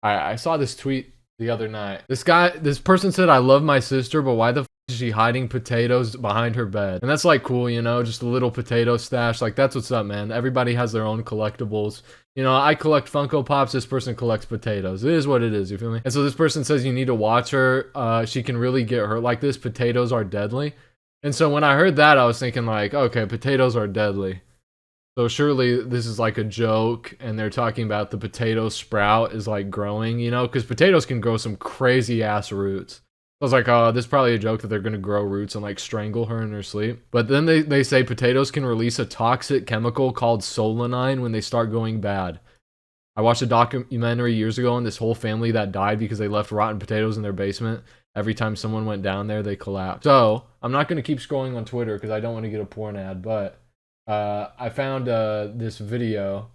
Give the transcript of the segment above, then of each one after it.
I saw this tweet the other night. This person said, "I love my sister, but why the is she hiding potatoes behind her bed?" And that's like cool, you know, just a little potato stash. Like that's what's up, man. Everybody has their own collectibles. You know, I collect Funko Pops. This person collects potatoes. It is what it is. You feel me? And so this person says you need to watch her. She can really get hurt like this. Potatoes are deadly. And so when I heard that, I was thinking like, okay, potatoes are deadly. So surely this is like a joke, and they're talking about the potato sprout is like growing, you know, because potatoes can grow some crazy ass roots. I was like, oh, this is probably a joke that they're gonna grow roots and like strangle her in her sleep. But then they say potatoes can release a toxic chemical called solanine when they start going bad. I watched a documentary years ago on this whole family that died because they left rotten potatoes in their basement. Every time someone went down there, they collapsed. So I'm not gonna keep scrolling on Twitter because I don't want to get a porn ad, but I found this video.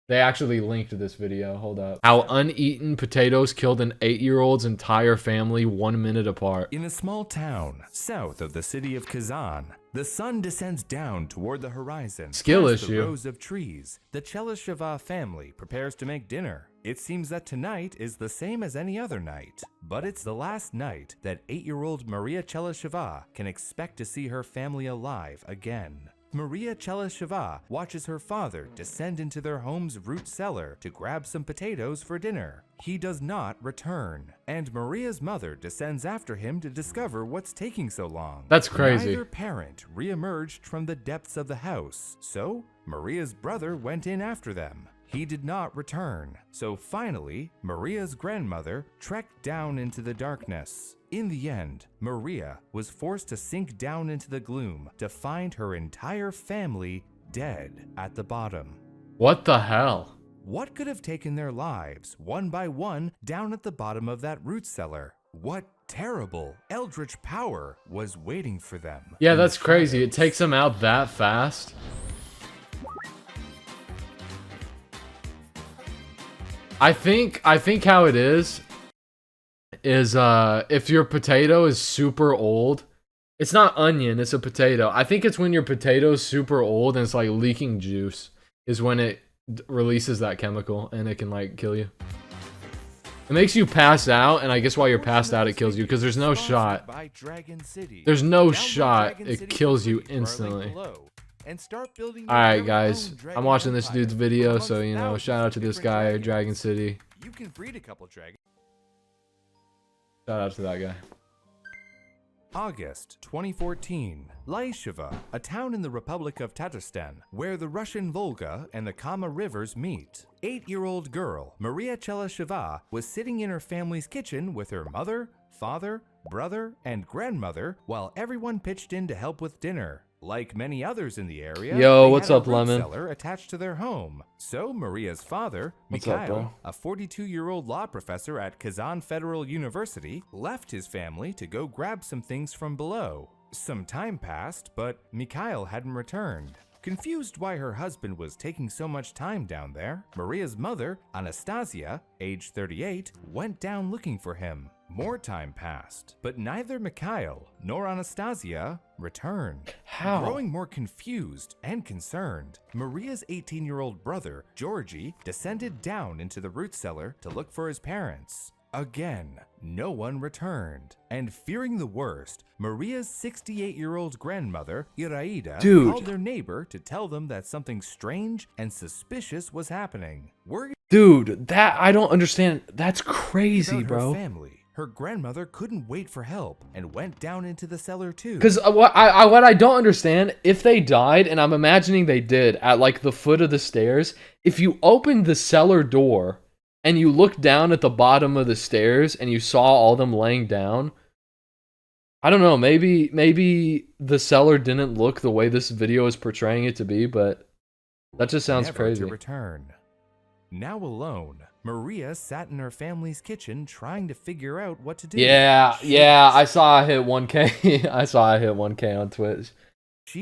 They actually linked this video. Hold up. How uneaten potatoes killed an 8-year-old's entire family 1 minute apart. In a small town south of the city of Kazan, the sun descends down toward the horizon. Skill Past issue. The rows of trees, the Chellasheva family prepares to make dinner. It seems that tonight is the same as any other night, but it's the last night that 8-year-old Maria Chellasheva can expect to see her family alive again. Maria Chellasheva watches her father descend into their home's root cellar to grab some potatoes for dinner. He does not return, and Maria's mother descends after him to discover what's taking so long. That's crazy. Neither parent re-emerged from the depths of the house, so Maria's brother went in after them. He did not return, so finally, Maria's grandmother trekked down into the darkness. In the end, Maria was forced to sink down into the gloom to find her entire family dead at the bottom. What the hell? What could have taken their lives, one by one, down at the bottom of that root cellar? What terrible, eldritch power was waiting for them? Yeah, that's crazy. It takes them out that fast. I think how it is if your potato is super old, it's not onion, it's a potato. I think it's when your potato's super old and it's like leaking juice is when it releases that chemical and it can like kill you. It makes you pass out, and I guess while you're passed out it kills you because there's no shot. There's no shot it kills you instantly. Alright guys, I'm watching this dude's video, so you know, shout out to this guy, Dragon City. You can breed a couple dragons. Shout out to that guy. August 2014, Chellasheva, a town in the Republic of Tatarstan, where the Russian Volga and the Kama rivers meet. 8-year-old girl Maria Chellasheva was sitting in her family's kitchen with her mother, father, brother, and grandmother while everyone pitched in to help with dinner. Like many others in the area, yo, what's up, a root Lemon? cellar attached to their home. So Maria's father, What's up, Mikhail, bro? a 42-year-old law professor at Kazan Federal University, left his family to go grab some things from below. Some time passed, but Mikhail hadn't returned. Confused why her husband was taking so much time down there, Maria's mother, Anastasia, age 38, went down looking for him. More time passed, but neither Mikhail nor Anastasia returned. How? Growing more confused and concerned, Maria's 18-year-old brother, Georgie, descended down into the root cellar to look for his parents. Again, no one returned, and fearing the worst, Maria's 68-year-old grandmother, Iraida, called their neighbor to tell them that something strange and suspicious was happening. Dude, that I don't understand. That's crazy, bro. Family. Her grandmother couldn't wait for help and went down into the cellar too. Because what I don't understand, if they died, and I'm imagining they did, at like the foot of the stairs, if you opened the cellar door and you looked down at the bottom of the stairs and you saw all them laying down, I don't know, maybe the cellar didn't look the way this video is portraying it to be, but that just sounds crazy. To return. Now alone, Maria sat in her family's kitchen trying to figure out what to do. Yeah, I saw I hit 1K. I saw I hit 1K on Twitch.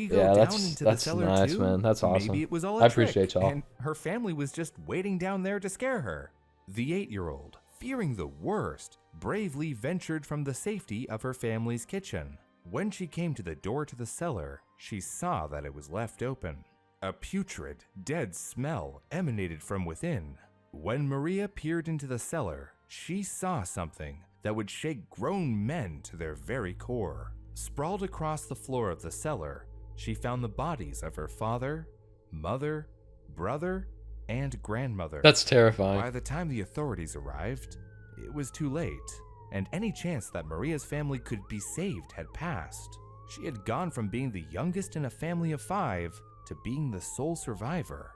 That's nice, too? man. That's awesome. Maybe it was all I appreciate y'all. And her family was just waiting down there to scare her. The 8-year-old, fearing the worst, bravely ventured from the safety of her family's kitchen. When she came to the door to the cellar, she saw that it was left open. A putrid, dead smell emanated from within. When Maria peered into the cellar, she saw something that would shake grown men to their very core. Sprawled across the floor of the cellar, she found the bodies of her father, mother, brother, and grandmother. That's terrifying. By the time the authorities arrived, it was too late, and any chance that Maria's family could be saved had passed. She had gone from being the youngest in a family of 5 to being the sole survivor.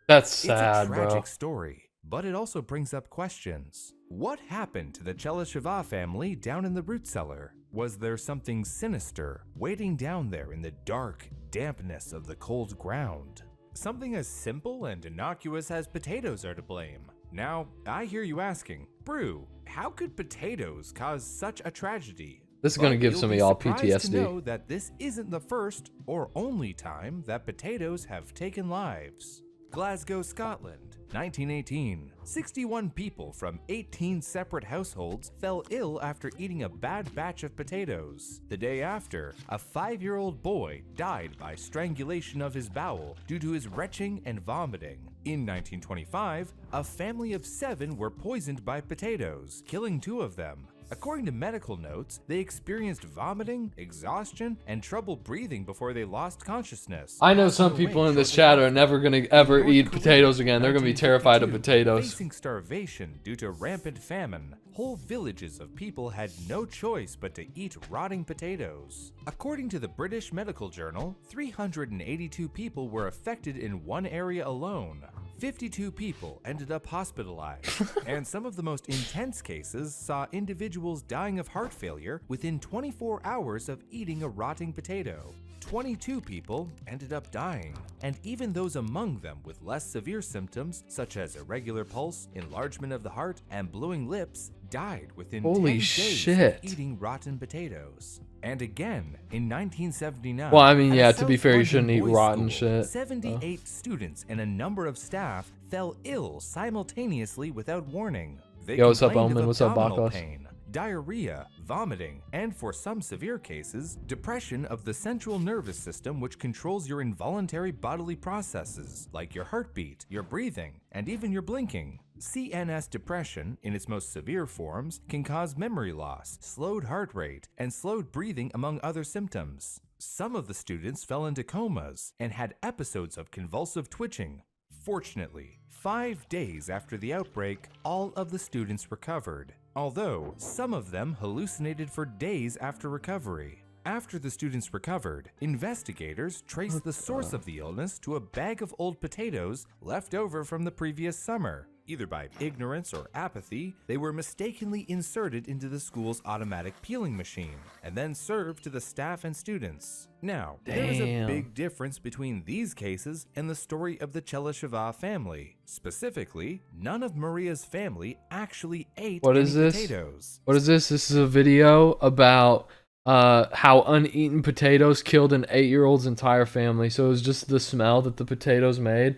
That's sad, it's a tragic bro. story, but it also brings up questions. What happened to the Chellasheva family down in the root cellar? Was there something sinister waiting down there in the dark dampness of the cold ground? Something as simple and innocuous as potatoes are to blame. Now, I hear you asking, Brew, how could potatoes cause such a tragedy? This is going to give some of y'all You'll be surprised to know PTSD. that this isn't the first or only time that potatoes have taken lives. Glasgow, Scotland, 1918. 61 people from 18 separate households fell ill after eating a bad batch of potatoes. The day after, a 5-year-old boy died by strangulation of his bowel due to his retching and vomiting. In 1925, a family of 7 were poisoned by potatoes, killing 2 of them. According to medical notes, they experienced vomiting, exhaustion, and trouble breathing before they lost consciousness. I know some people in this chat are never going to ever eat potatoes again. They're going to be terrified of potatoes. Facing starvation due to rampant famine, whole villages of people had no choice but to eat rotting potatoes. According to the British Medical Journal, 382 people were affected in one area alone. 52 people ended up hospitalized, and some of the most intense cases saw individuals dying of heart failure within 24 hours of eating a rotting potato. 22 people ended up dying, and even those among them with less severe symptoms, such as irregular pulse, enlargement of the heart, and blowing lips, died within 10 Holy days shit. of eating rotten potatoes. And again, in 1979, Well, I mean, at a yeah, to South be fair, you London shouldn't eat boys' rotten school, shit. 78 students and a number of staff fell ill simultaneously without warning. They Yo, what's up, complained of Omen? What's up, abdominal Bakos? pain, diarrhea, vomiting, and for some severe cases, depression of the central nervous system, which controls your involuntary bodily processes, like your heartbeat, your breathing, and even your blinking. CNS depression, in its most severe forms, can cause memory loss, slowed heart rate, and slowed breathing, among other symptoms. Some of the students fell into comas and had episodes of convulsive twitching. Fortunately, 5 days after the outbreak, all of the students recovered, although some of them hallucinated for days after recovery. After the students recovered, investigators traced the source of the illness to a bag of old potatoes left over from the previous summer. Either by ignorance or apathy, they were mistakenly inserted into the school's automatic peeling machine and then served to the staff and students. Now, there is a Damn. big difference between these cases and the story of the Chellasheva family. Specifically, none of Maria's family actually ate What any is this? potatoes. What is this? This is a video about how uneaten potatoes killed an 8-year-old's entire family. So it was just the smell that the potatoes made.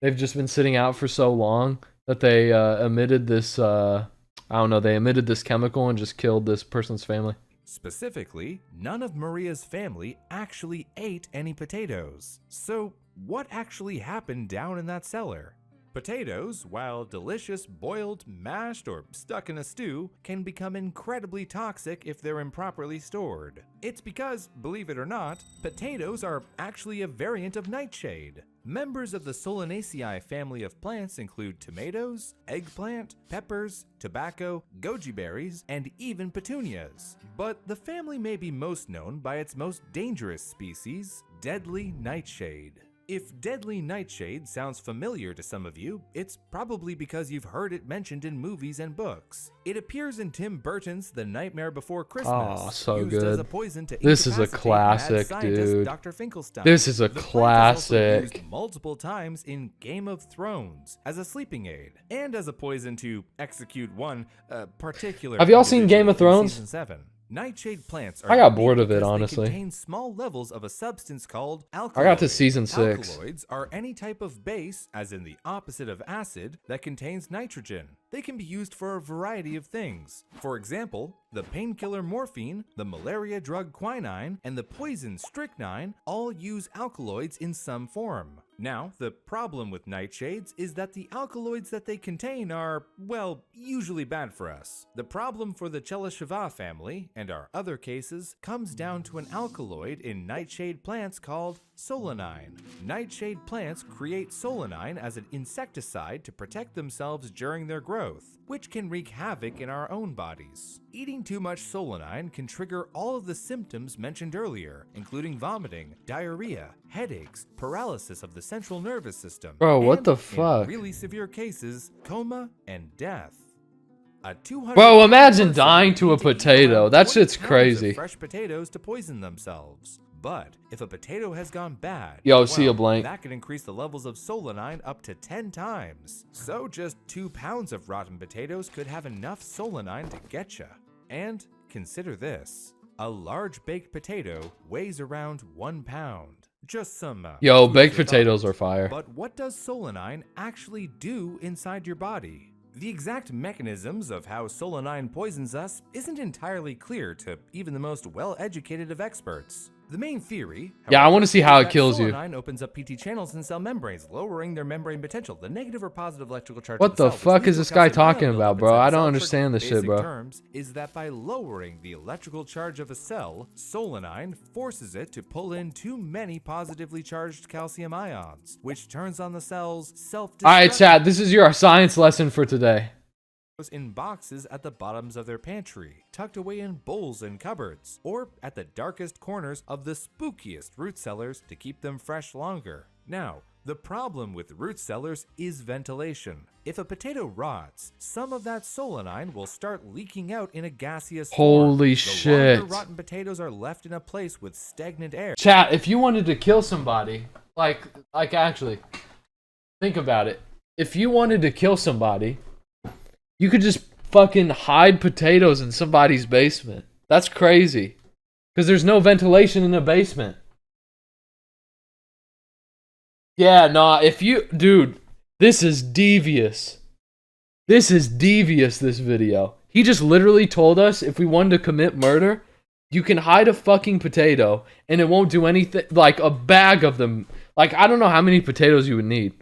They've just been sitting out for so long that they emitted this, I don't know, they emitted this chemical and just killed this person's family. Specifically, none of Maria's family actually ate any potatoes. So, what actually happened down in that cellar? Potatoes, while delicious boiled, mashed, or stuck in a stew, can become incredibly toxic if they're improperly stored. It's because, believe it or not, potatoes are actually a variant of nightshade. Members of the Solanaceae family of plants include tomatoes, eggplant, peppers, tobacco, goji berries, and even petunias. But the family may be most known by its most dangerous species, deadly nightshade. If deadly nightshade sounds familiar to some of you, it's probably because you've heard it mentioned in movies and books. It appears in Tim Burton's The Nightmare Before Christmas, Oh, so used as good. a poison to This is a incapacitate classic, mad scientist dude. Dr. Finkelstein. This is a The plant is also classic. used multiple times in Game of Thrones as a sleeping aid and as a poison to execute one particular. Have y'all seen Game of individual in Thrones? Season 7. Nightshade plants are I got unique bored of it, because they honestly. contain small levels of a substance called alkaloids. I got to season 6. Alkaloids are any type of base, as in the opposite of acid, that contains nitrogen. They can be used for a variety of things. For example, the painkiller morphine, the malaria drug quinine, and the poison strychnine all use alkaloids in some form. Now, the problem with nightshades is that the alkaloids that they contain are, well, usually bad for us. The problem for the Chellasheva family, and our other cases, comes down to an alkaloid in nightshade plants called solanine. Nightshade plants create solanine as an insecticide to protect themselves during their growth, which can wreak havoc in our own bodies. Eating too much solanine can trigger all of the symptoms mentioned earlier, including vomiting, diarrhea, headaches, paralysis of the central nervous system, Bro, what and, the fuck? in really severe cases, coma and death. Bro, imagine dying to a potato. That shit's crazy. Fresh potatoes to poison themselves. But if a potato has gone bad, Yo, see ya, blank. that can increase the levels of solanine up to 10 times. So just 2 pounds of rotten potatoes could have enough solanine to get ya. And consider this. A large baked potato weighs around 1 pound. Just some Yo, food baked for potatoes thought. are fire. But what does solanine actually do inside your body? The exact mechanisms of how solanine poisons us isn't entirely clear to even the most well-educated of experts. The main theory, Yeah, I however, want to see is how it that kills you. solanine opens up PT channels in cell membranes, lowering their membrane potential. The negative or positive electrical charge. What of the cell, which fuck leads is to this guy calcium ion talking buildup about, bro? inside the I don't cell. understand this shit, Basic bro. terms is that by lowering the electrical charge of a cell, solanine forces it to pull in too many positively charged calcium ions, which turns on the cell's self-destruct. Alright, chat, this is your science lesson for today. In boxes at the bottoms of their pantry, tucked away in bowls and cupboards, or at the darkest corners of the spookiest root cellars to keep them fresh longer. Now, the problem with root cellars is ventilation. If a potato rots, some of that solanine will start leaking out in a gaseous form. Holy The shit. longer rotten potatoes are left in a place with stagnant air. Chat, if you wanted to kill somebody, like actually, think about it. If you wanted to kill somebody, you could just fucking hide potatoes in somebody's basement. That's crazy. Because there's no ventilation in the basement. Yeah, nah, if you... Dude, this is devious. This is devious, this video. He just literally told us if we wanted to commit murder, you can hide a fucking potato and it won't do anything. Like a bag of them. Like, I don't know how many potatoes you would need.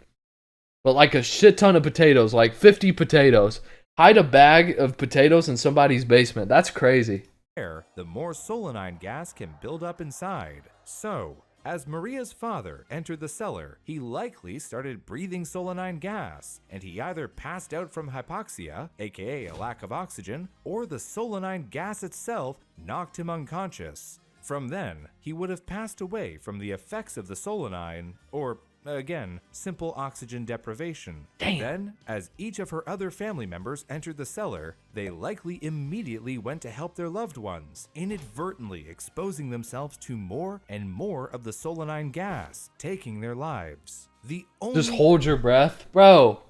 But like a shit ton of potatoes. Like 50 potatoes. Hide a bag of potatoes in somebody's basement. That's crazy. The more solanine gas can build up inside. So, as Maria's father entered the cellar, he likely started breathing solanine gas, and he either passed out from hypoxia, aka a lack of oxygen, or the solanine gas itself knocked him unconscious. From then, he would have passed away from the effects of the solanine, or again, simple oxygen deprivation. Damn. Then, as each of her other family members entered the cellar, they likely immediately went to help their loved ones, inadvertently exposing themselves to more and more of the solanine gas, taking their lives. The only Just hold your breath. Bro,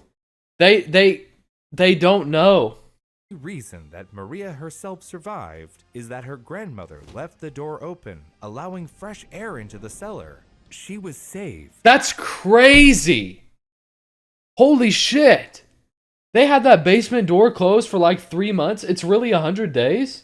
they don't know. reason that Maria herself survived is that her grandmother left the door open, allowing fresh air into the cellar. She was saved. That's crazy. Holy shit. They had that basement door closed for like 3 months. It's really 100 days?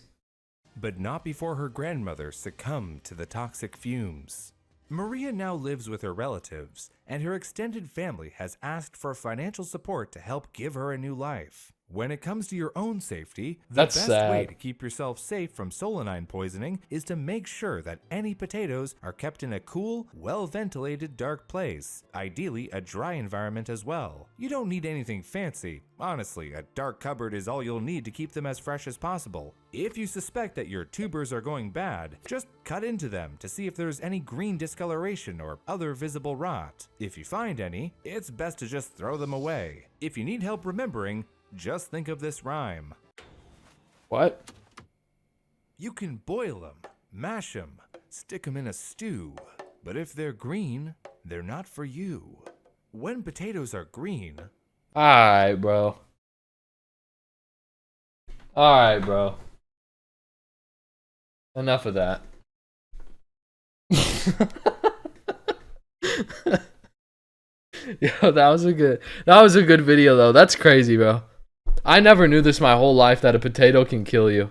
But not before her grandmother succumbed to the toxic fumes. Maria now lives with her relatives, and her extended family has asked for financial support to help give her a new life. When it comes to your own safety, the That's best sad. way to keep yourself safe from solanine poisoning is to make sure that any potatoes are kept in a cool, well-ventilated dark place, ideally a dry environment as well. You don't need anything fancy. Honestly, a dark cupboard is all you'll need to keep them as fresh as possible. If you suspect that your tubers are going bad, just cut into them to see if there's any green discoloration or other visible rot. If you find any, it's best to just throw them away. If you need help remembering, just think of this rhyme. What? You can boil them, mash them, stick them in a stew. But if they're green, they're not for you. When potatoes are green... Alright, bro. Alright, bro. Enough of that. Yo, that was a good video though. That's crazy, bro. I never knew this my whole life that a potato can kill you.